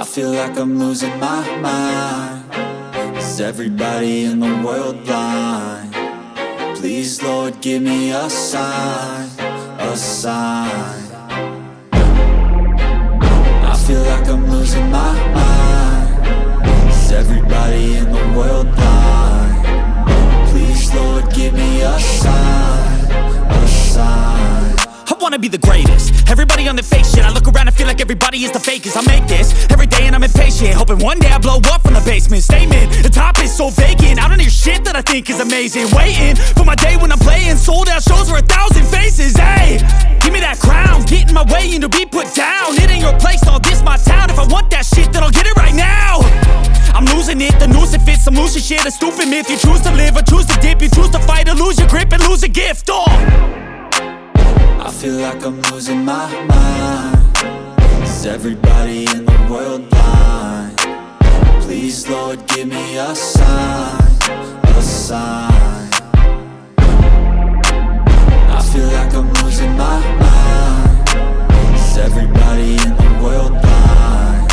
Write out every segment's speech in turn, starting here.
I feel like I'm losing my mind. Is everybody in the world blind? Please Lord give me a sign, a sign. I feel like I'm losing my mind. Is everybody in the world blind? Please Lord give me a sign, a sign. I wanna be the greatest. Everybody on the fake shit. I look around and feel like everybody is the fakest. I make this every day and I'm impatient, hoping one day I blow up from the basement. Statement, the top is so vacant. I don't hear shit that I think is amazing. Waiting for my day when I'm playing sold out shows for 1,000 faces. Hey, give me that crown, get in my way and to be put down. It ain't your place, all this my town. If I want that shit, then I'll get it right now. I'm losing it, the noose it fits. I'm losing shit, a stupid myth. You choose to live or choose to dip. You choose to fight or lose your grip and lose a gift. I feel like I'm losing my mind. Is everybody in the world blind? Please Lord give me a sign, a sign. I feel like I'm losing my mind. Is everybody in the world blind?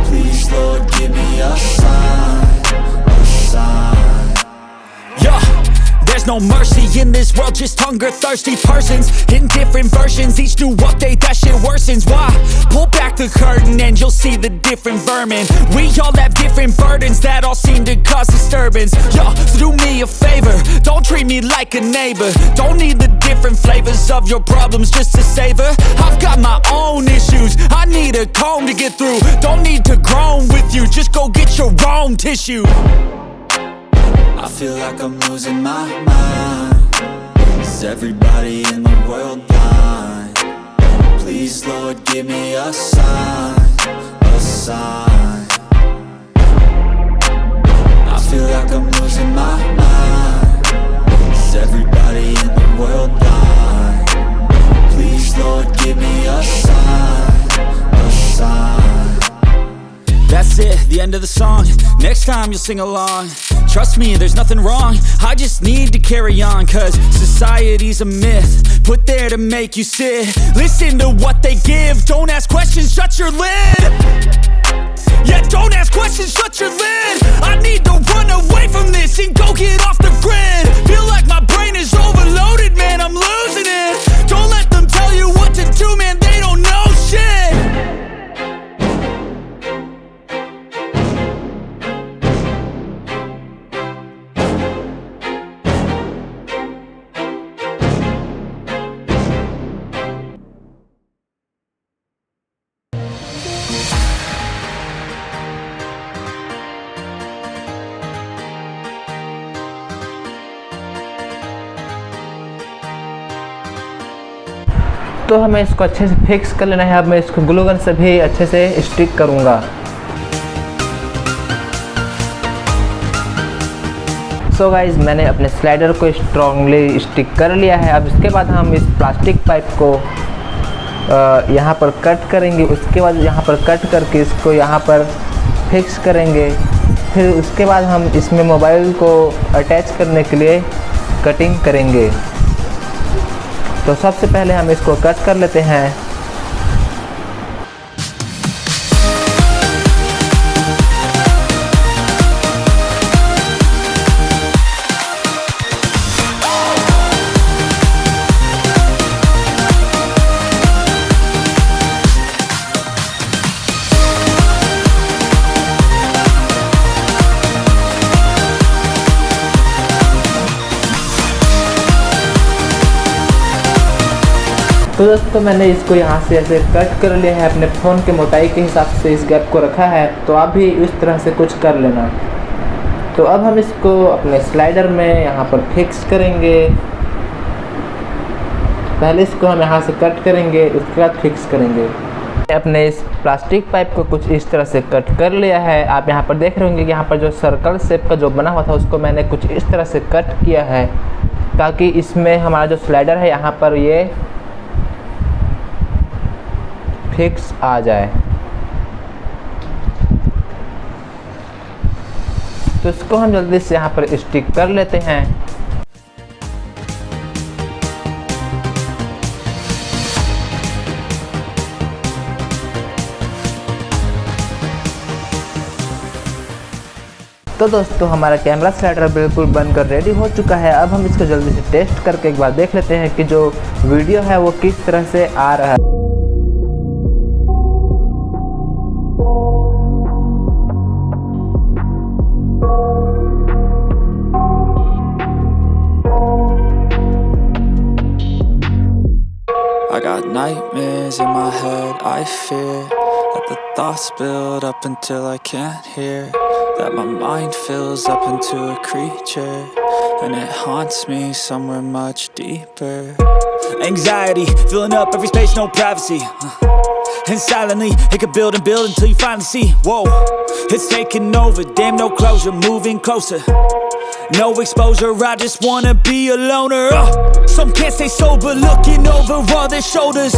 Please Lord give me a sign, a sign. Yeah, there's no mercy in this world, just hunger-thirsty persons in different versions. Each new update, that shit worsens. Why? Pull back the curtain and you'll see the different vermin. We all have different burdens that all seem to cause disturbance. Yo, so do me a favor, don't treat me like a neighbor. Don't need the different flavors of your problems just to savor. I've got my own issues, I need a comb to get through. Don't need to groan with you, just go get your own tissue. I feel like I'm losing my mind. Is everybody in the world blind? Please Lord give me a sign, a sign. I feel like I'm losing my mind. Is everybody in the world blind? Please Lord give me a sign, a sign. That's it, the end of the song. Next time you'll sing along. Trust me, there's nothing wrong. I just need to carry on, cause society's a myth put there to make you sit. Listen to what they give. Don't ask questions, shut your lid. Yeah, don't ask questions, shut your lid. I need to run away from this and go get off the grid. Feel like my brain is overloaded, man, I'm losing it. Don't let them tell you what to do, man, they don't know shit. तो हमें इसको अच्छे से fix कर लेना है। अब मैं इसको ग्लू गन से भी अच्छे से स्टिक करूँगा। सो गाइज, मैंने अपने स्लाइडर को स्ट्रॉन्गली स्टिक कर लिया है। अब इसके बाद हम इस प्लास्टिक पाइप को यहाँ पर कट करेंगे। उसके बाद यहाँ पर कट करके इसको यहाँ पर फिक्स करेंगे। फिर उसके बाद हम इसमें मोबाइल को अटैच करने के लिए कटिंग करेंगे। तो सबसे पहले हम इसको कट कर लेते हैं। तो दोस्तों, मैंने इसको यहाँ से ऐसे कट कर लिया है। अपने फ़ोन के मोटाई के हिसाब से इस गैप को रखा है। तो आप भी इस तरह से कुछ कर लेना। तो अब हम इसको अपने स्लाइडर में यहाँ पर फिक्स करेंगे। पहले इसको हम यहाँ से कट करेंगे, उसके बाद फिक्स करेंगे। अपने इस प्लास्टिक पाइप को कुछ इस तरह से कट कर लिया है। आप यहाँ पर देख रहे होंगे कि यहाँ पर जो सर्कल शेप का जो बना हुआ था उसको मैंने कुछ इस तरह से कट किया है, ताकि इसमें हमारा जो स्लाइडर है यहाँ पर ये फिक्स आ जाए। तो इसको हम जल्दी से यहाँ पर स्टिक कर लेते हैं। तो दोस्तों हमारा कैमरा स्लाइडर बिल्कुल बनकर रेडी हो चुका है। अब हम इसको जल्दी से टेस्ट करके एक बार देख लेते हैं कि जो वीडियो है वो किस तरह से आ रहा है। I got nightmares in my head, I fear that the thoughts build up until I can't hear, that my mind fills up into a creature, and it haunts me somewhere much deeper. Anxiety, filling up every space, no privacy. And silently, it could build and build until you finally see, whoa, it's taking over, damn no closure, moving closer. No exposure, I just wanna be a loner. Some can't stay sober, looking over all their shoulders,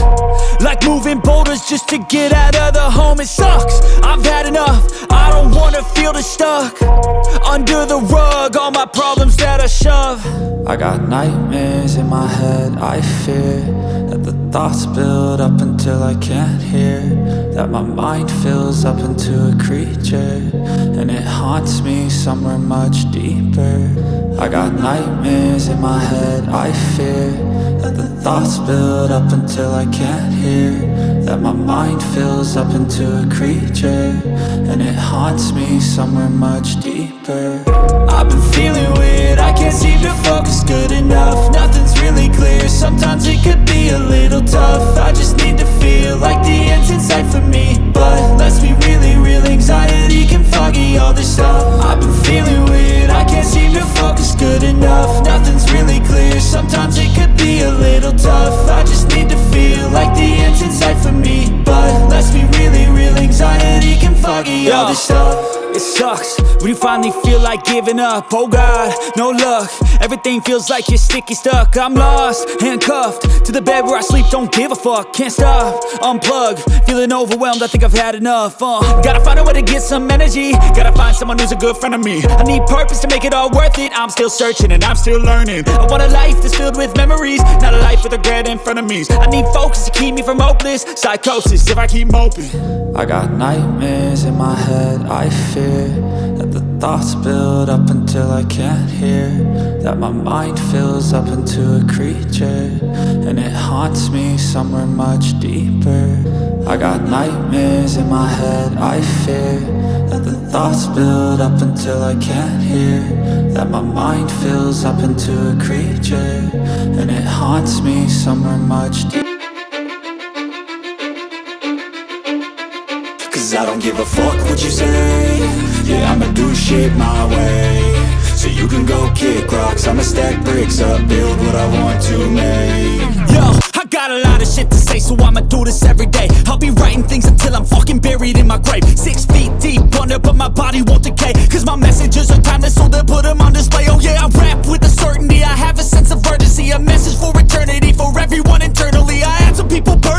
like moving boulders just to get out of the home. It sucks, I've had enough, I don't wanna feel the stuck under the rug, all my problems that I shove. I got nightmares in my head, I fear that the thoughts build up until I can't hear, that my mind fills up into a creature, and it haunts me somewhere much deeper. I got nightmares in my head, I fear that the thoughts build up until I can't hear, that my mind fills up into a creature, and it haunts me somewhere much deeper. I've been feeling weird, I can't seem to focus good enough, nothing's really clear, sometimes it could be a little tough, I just need to feel like the end's in sight for me, but let's be really real, anxiety can foggy all this stuff. I've been feeling weird, I can't seem to focus good enough, nothing's really clear, sometimes it could be a little tough, I just need to feel like the end's in sight for me, but let's be really real, anxiety can foggy all this stuff. It sucks when you finally feel like giving up. Oh God, no luck, everything feels like you're sticky stuck. I'm lost, handcuffed to the bed where I sleep, don't give a fuck. Can't stop, unplug, feeling overwhelmed, I think I've had enough. Gotta find a way to get some energy, gotta find someone who's a good friend of me. I need purpose to make it all worth it, I'm still searching and I'm still learning. I want a life that's filled with memories, not a life with regret in front of me. I need focus to keep me from hopeless psychosis if I keep moping. I got nightmares in my head, I fear that the thoughts build up until I can't hear, that my mind fills up into a creature, and it haunts me somewhere much deeper. I got nightmares in my head, I fear that the thoughts build up until I can't hear, that my mind fills up into a creature, and it haunts me somewhere much deeper. Cause I don't give a fuck what you say, yeah, I'ma do shit my way. So you can go kick rocks, I'ma stack bricks up, build what I want to make. Yo, I got a lot of shit to say, so I'ma do this every day. I'll be writing things until I'm fucking buried in my grave. 6 feet deep under, but my body won't decay, cause my messages are timeless, so they'll put them on display. Oh yeah, I rap with a certainty, I have a sense of urgency, a message for eternity, for everyone internally. I had some people burn